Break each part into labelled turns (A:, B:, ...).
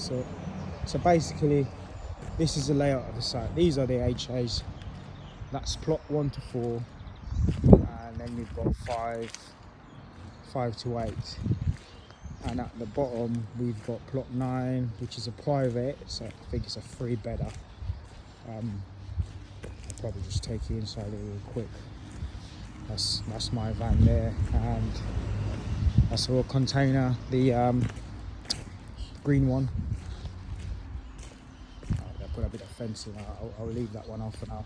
A: So basically, this is the layout of the site. These are the HAs. That's plot 1 to 4, and then you've got 5 to 8. And at the bottom, we've got plot 9, which is a private, so I think it's a 3-bedder. I'll probably just take you inside it real quick. That's my van there, and that's our container, the green one. I'll put a bit of fencing. I'll leave that one off for now,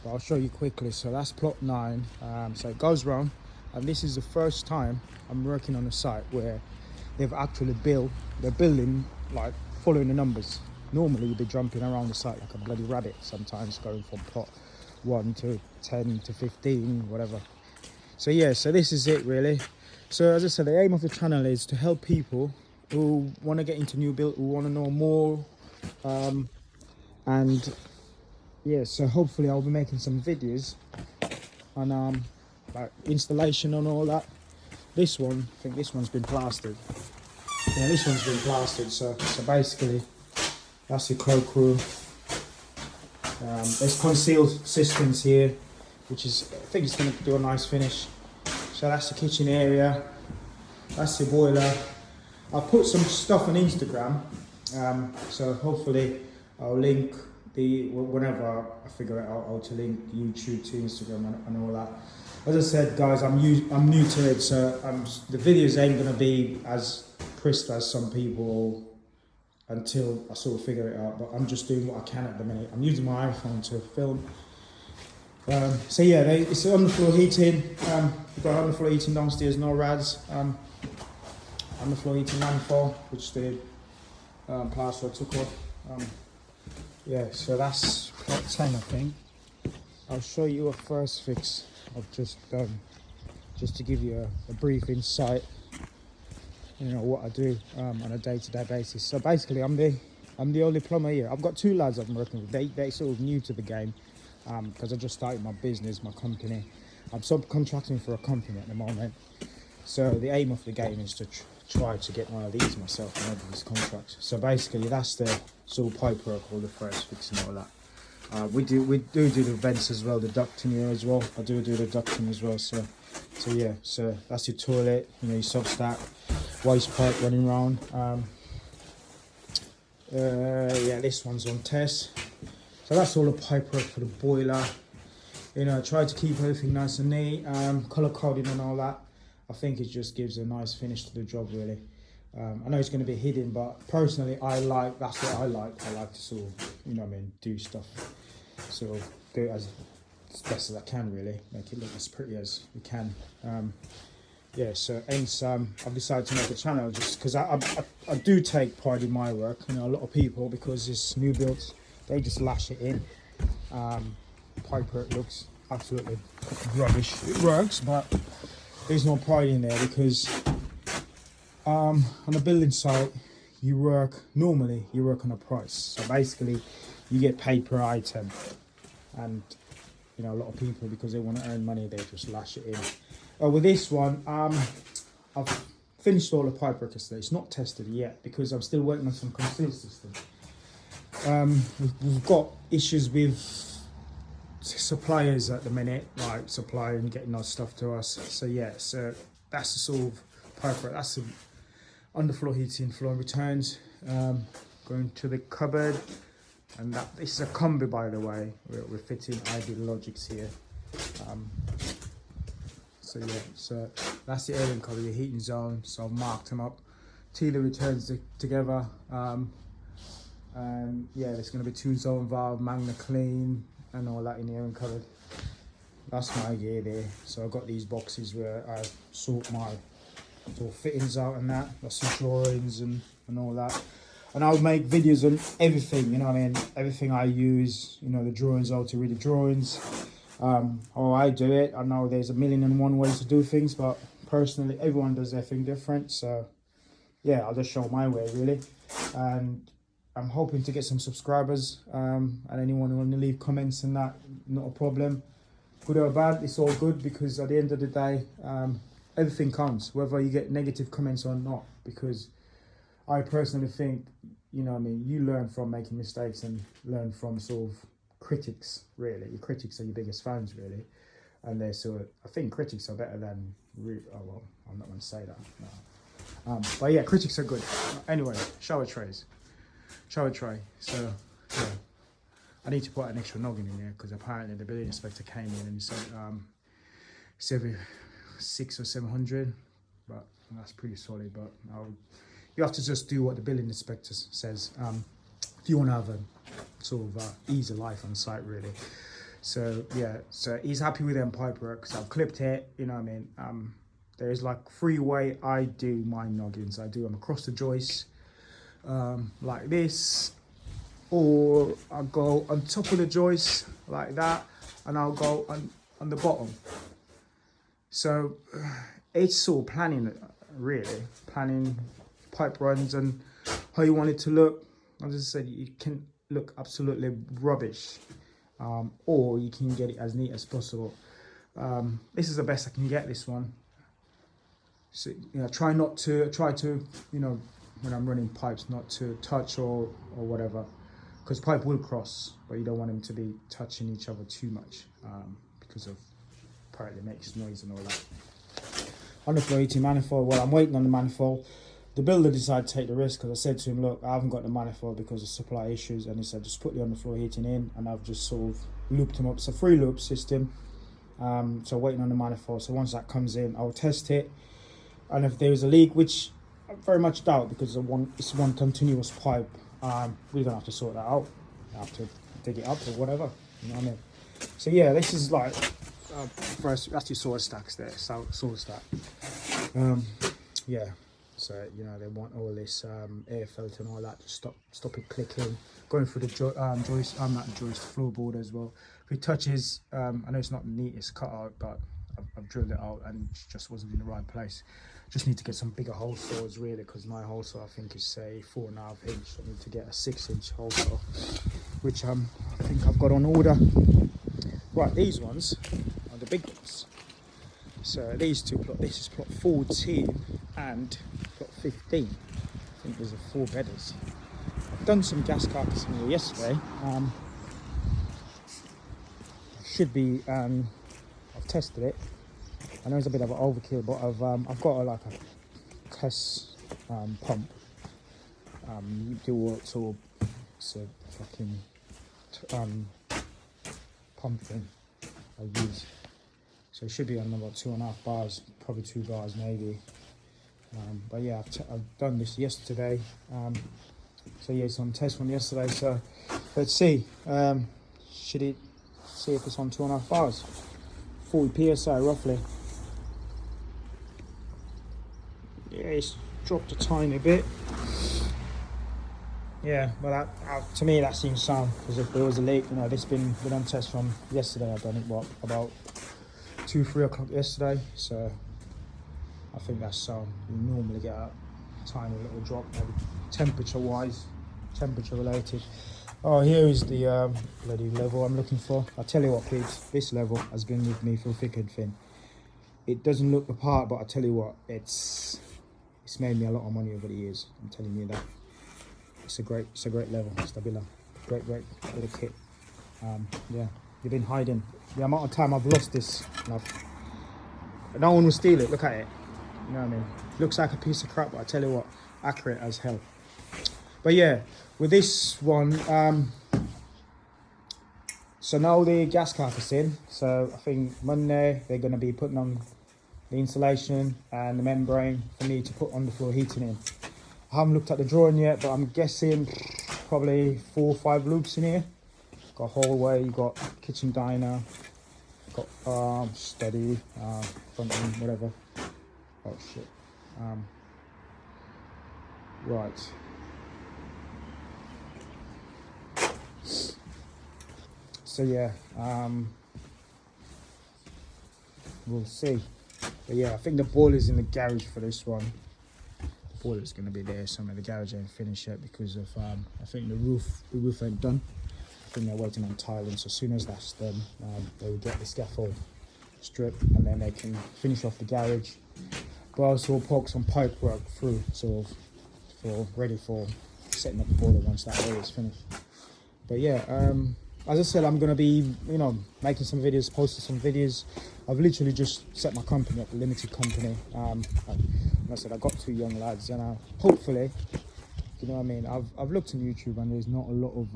A: but I'll show you quickly. So that's plot 9. So it goes round, and this is the first time I'm working on a site where they've actually they're building like following the numbers. Normally you'd be jumping around the site like a bloody rabbit, sometimes going from plot 1 to 10 to 15, whatever. So yeah, so this is it really. So as I said, the aim of the channel is to help people who want to get into new build, who want to know more, and yeah, so hopefully I'll be making some videos on like installation and all that. This one, I think this one's been plastered. Yeah, this one's been plastered. So basically, that's the cloakroom. There's concealed systems here, which is, I think it's going to do a nice finish. So that's the kitchen area. That's the boiler. I'll put some stuff on Instagram. So hopefully I'll link whenever I figure out how to link YouTube to Instagram and all that. As I said, guys, I'm new to it, so the videos ain't gonna be as crisp as some people until I sort of figure it out. But I'm just doing what I can at the minute. I'm using my iPhone to film. So yeah, it's underfloor heating. We've got underfloor heating downstairs, no rads. Underfloor heating manifold, which the plaster I took off. Yeah, so that's plot 10, I think. I'll show you a first fix I've just done, just to give you a brief insight, you know, what I do on a day-to-day basis. So basically, I'm the only plumber here. I've got 2 lads I'm working with. They sort of new to the game because I just started my business, my company. I'm subcontracting for a company at the moment. So the aim of the game is to try to get one of these myself and over these contracts. So basically, that's the sort of pipe work, all the first fix and all that. We do the vents as well, the ducting here as well. I do the ducting as well. So yeah, so that's your toilet, you know, your substack, waste pipe running around. Yeah, this one's on test. So that's all the pipe work for the boiler. You know, try to keep everything nice and neat. Color coding and all that. I think it just gives a nice finish to the job, really. I know it's going to be hidden, but personally, that's what I like. I like to sort of, you know what I mean, do stuff, sort of do it as best as I can, really. Make it look as pretty as we can. Yeah, so hence I've decided to make a channel just because I do take pride in my work. You know, a lot of people, because it's new builds, they just lash it in. Pipe work looks absolutely rubbish. It works, but there's no pride in there because on a building site, normally you work on a price. So basically, you get paid per item, and you know, a lot of people, because they want to earn money, they just lash it in. With this one, I've finished all the pipe work yesterday. It's not tested yet because I'm still working on some concealed system. We've got issues with suppliers at the minute, like supplying, getting our stuff to us. So yeah, so that's the sort of pipe work. That's the underfloor heating, floor returns, going to the cupboard, and this is a combi, by the way. We're fitting Ideal Logics here. So yeah, so that's the airing cupboard, your heating zone. So I've marked them up. Teeler returns together. And yeah, there's going to be 2-zone valve, Magna Clean, and all that in the airing cupboard. That's my gear there. So I've got these boxes where I sort my sort of fittings out and that. Got some drawings and all that. And I'll make videos on everything, you know what I mean? Everything I use, you know, the drawings, how to read the drawings. How I do it. I know there's 1,000,001 ways to do things, but personally, everyone does their thing different. So yeah, I'll just show my way, really. And I'm hoping to get some subscribers, and anyone who want to leave comments and that, not a problem. Good or bad, it's all good, because at the end of the day, everything counts, whether you get negative comments or not, because I personally think you know what I mean, you learn from making mistakes and learn from sort of critics, really. Your critics are your biggest fans, really. And they're sort of, I think critics are better than, oh well, I'm not going to say that, no. But yeah, critics are good. Anyway, shower trays. Shower tray. So, yeah. I need to put an extra noggin in there because apparently the building inspector came in and he said it's every 600 or 700, but that's pretty solid. But you have to just do what the building inspector says if you want to have a sort of easy life on site, really. So yeah, so he's happy with them pipe work. So I've clipped it, you know what I mean. There's like 3 way I do my noggins. I do them across the joist, like this, or I'll go on top of the joist like that, and I'll go on the bottom. So it's sort of planning, really, planning pipe runs and how you want it to look. As I said, you can look absolutely rubbish, or you can get it as neat as possible. This is the best I can get, this one. So, you know, try to, you know, when I'm running pipes, not to touch or whatever, because pipe will cross, but you don't want them to be touching each other too much, because of apparently it makes noise and all that. On the floor heating manifold, well, I'm waiting on the manifold. The builder decided to take the risk because I said to him, look, I haven't got the manifold because of supply issues, and he said just put the underfloor heating in, and I've just sort of looped him up. It's a 3-loop system, so waiting on the manifold. So once that comes in, I'll test it, and if there is a leak, which I very much doubt because it's one continuous pipe, we're gonna have to sort that out. I have to dig it up or whatever, you know what I mean. So yeah, this is like first, that's your source stacks there, source stack. Yeah. So, you know, they want all this air filter and all that to stop it clicking. Going through the joist, not joist, floorboard as well. If it touches, I know it's not the neatest cut out, but I've drilled it out and it just wasn't in the right place. Just need to get some bigger hole saws, really, because my hole saw, I think, is say 4.5 inch. I need to get a 6-inch hole saw, which I think I've got on order. Right, these ones are the big ones. So these two plot, this is plot 14 and plot 15. I think there's a 4 bedders. I've done some gas carcassing here yesterday. Should be, I've tested it. I know it's a bit of an overkill, but I've got like a test pump. Dual sort of, it's a fucking pump thing I use. So it should be on about 2.5 bars, probably 2 bars maybe. But yeah, I've done this yesterday. So yeah, it's on test one yesterday. So let's see. Should it see if it's on 2.5 bars? 40 psi roughly. Yeah, it's dropped a tiny bit. Yeah, but to me that seems sound, because if there was a leak, you know, this been on test from yesterday. I've done it about 2-3 o'clock yesterday, so I think that's sound. You normally get a tiny little drop, maybe temperature related. Oh, here is the bloody level I'm looking for. I'll tell you what, kids, this level has been with me for thick and thin. It doesn't look the part, but I tell you what, it's made me a lot of money over the years. I'm telling you that. It's a great level, Stabila. Great bit of kit. Yeah, you've been hiding. The amount of time I've lost this, no one will steal it. Look at it. You know what I mean? Looks like a piece of crap, but I tell you what, accurate as hell. But yeah, with this one, so now the gas carcass in. So I think Monday they're going to be putting on the insulation and the membrane for me to put on the floor heating in. I haven't looked at the drawing yet, but I'm guessing probably 4 or 5 loops in here. Got hallway, you got kitchen diner, got study, front room, whatever. Oh shit. Right. So yeah, we'll see. But yeah, I think the boiler's in the garage for this one. The boiler's going to be there somewhere. The garage ain't finished yet because of I think the roof ain't done. I think they're waiting on tiling. So as soon as that's done, they will get the scaffold strip and then they can finish off the garage. But also poke some pipe work through, sort of, ready for setting up the boiler once that area is finished. But yeah, as I said, I'm gonna be, you know, making some videos, posting some videos. I've literally just set my company up, a limited company. Like I said, I got 2 young lads, and hopefully, you know what I mean. I've looked on YouTube, and there's not a lot of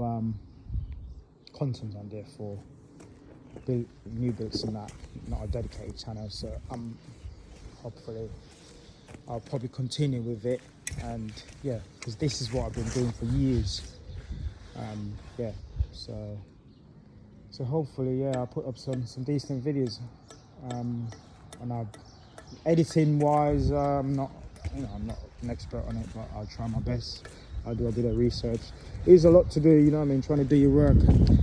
A: content on there for new builds and that. Not a dedicated channel, so hopefully I'll probably continue with it. And yeah, because this is what I've been doing for years. Yeah, so hopefully, yeah, I'll put up some decent videos. And editing wise, I'm not an expert on it, but I'll try my best. I'll do a bit of research. There's a lot to do, you know what I mean, trying to do your work and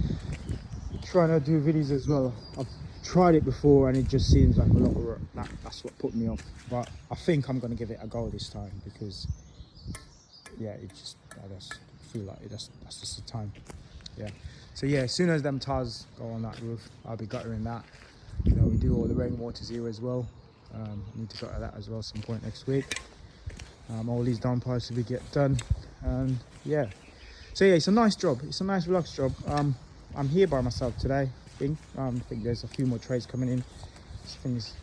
A: trying to do videos as well. I've tried it before and it just seems like a lot of work. That's what put me off, but I think I'm going to give it a go this time, because yeah, I just feel like that's just the time. Yeah, so yeah, as soon as them tiles go on that roof, I'll be guttering that. You know, we do all the rainwaters here as well. I need to gutter that as well some point next week. All these downpipes will be get done, and yeah, so yeah, it's a nice job. It's a nice relaxed job. I'm here by myself today. I think there's a few more trades coming in. I think it's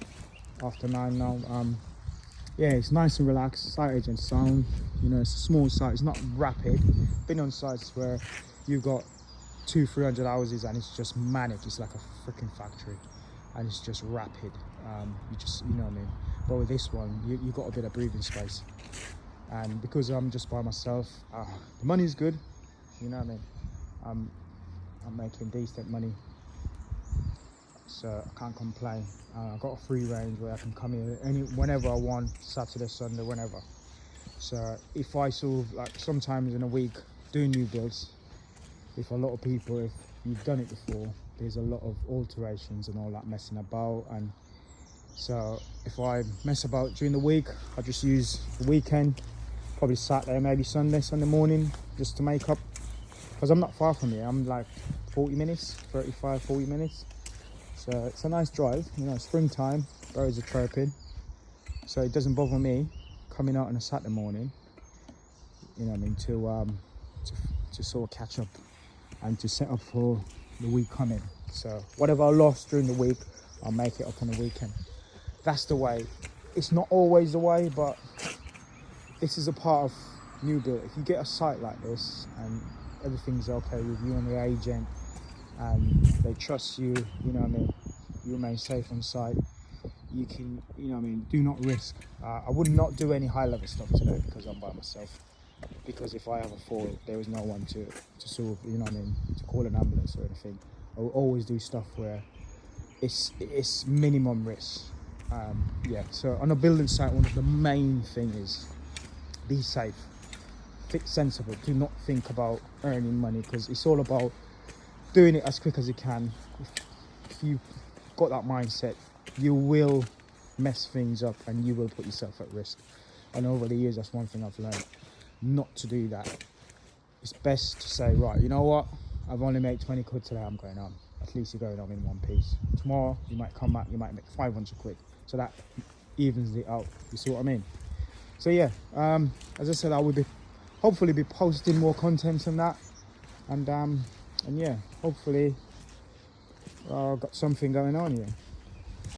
A: after 9 now. Yeah, it's nice and relaxed. Site agent sound. You know, it's a small site. It's not rapid. Been on sites where you've got 200-300 houses and it's just manic. It's like a freaking factory, and it's just rapid. You know what I mean. But with this one, you got a bit of breathing space. And because I'm just by myself, the money's good. You know what I mean. I'm making decent money, so I can't complain. I've got a free range where I can come here whenever I want, Saturday, Sunday, whenever. So if I sort of, like, sometimes in a week doing new builds, if a lot of people, if you've done it before, there's a lot of alterations and all that messing about. And so if I mess about during the week, I just use the weekend, probably Saturday, maybe Sunday morning, just to make up. Because I'm not far from here. I'm like 40 minutes, 35, 40 minutes. So it's a nice drive. You know, springtime, birds are chirping. So it doesn't bother me coming out on a Saturday morning, you know what I mean, to sort of catch up and to set up for the week coming. So whatever I lost during the week, I'll make it up on the weekend. That's the way. It's not always the way, but this is a part of new build. If you get a site like this and everything's okay with you and the agent, and they trust you, you know what I mean, you remain safe on site, you can, you know what I mean, do not risk. I would not do any high level stuff today because I'm by myself, because if I have a fall, there is no one to sort of, you know what I mean, to call an ambulance or anything. I will always do stuff where it's minimum risk. Yeah, so on a building site, one of the main thing is be safe, think sensible, do not think about earning money, because it's all about doing it as quick as you can. If you got that mindset, you will mess things up and you will put yourself at risk. And over the years, that's one thing I've learned, not to do that. It's best to say, right, you know what, I've only made 20 quid today, I'm going home. At least you're going home in one piece. Tomorrow you might come back, you might make 500 quid, so that evens it out. You see what I mean? So yeah, as I said, I will hopefully be posting more content on that, and yeah, hopefully I've got something going on here.